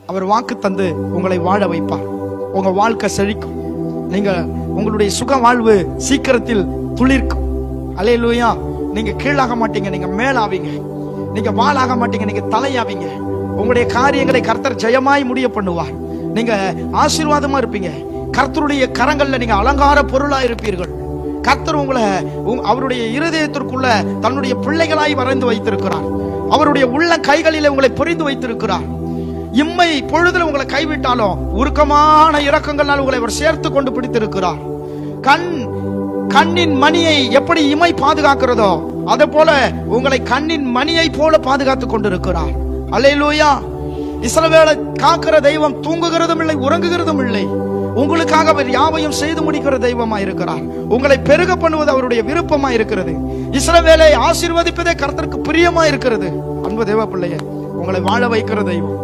அவர் வாக்கு தந்து உங்களை வாழ வைப்பார். உங்க வாழ்க்கை செழிக்கும். நீங்க உங்களுடைய சுக வாழ்வு சீக்கிரத்தில் துளிர்க்கும். அல்லேலூயா. நீங்க கீழாக மாட்டீங்க, நீங்க மேலாவீங்க. நீங்க வாளாக மாட்டீங்க, நீங்க தலையாவீங்க. உங்களுடைய காரியங்களை கர்த்தர் ஜெயமாய் முடிய பண்ணுவார். நீங்க ஆசீர்வாதமா இருப்பீங்க. கர்த்தருடைய கரங்கள்ல நீங்க அலங்கார பொருளா இருப்பீர்கள். கர்த்தர் உங்களை அவருடைய இருதயத்திற்குள்ள தன்னுடைய பிள்ளைகளாய் வரைந்து வைத்திருக்கிறார். அவருடைய உள்ள கைகளிலே உங்களை புரிந்து வைத்திருக்கிறார். இம்மை பொழுதுல உங்களை கைவிட்டாலும் உருக்கமான இரக்கங்களால் உங்களை அவர் சேர்த்து கொண்டு பிடித்திருக்கிறார். கண்ணின் மணியை எப்படி இமை பாதுகாக்கிறதோ அதே போல உங்களை கண்ணின் மணியை போல பாதுகாத்துக் கொண்டிருக்கிறார். அல்லேலூயா. இஸ்ரவேலை காக்கிற தெய்வம் தூங்குகிறதும் இல்லை, உறங்குகிறதும் இல்லை. உங்களுக்காக அவர் யாவையும் செய்து முடிக்கிற தெய்வமா இருக்கிறார். உங்களை பெருக பண்ணுவது அவருடைய விருப்பமா இருக்கிறது. இஸ்ரவேலை ஆசீர்வதிப்பதே கர்த்தருக்கு பிரியமா இருக்கிறது. அன்பு தேவ பிள்ளையே, உங்களை வாழ வைக்கிற தெய்வம்.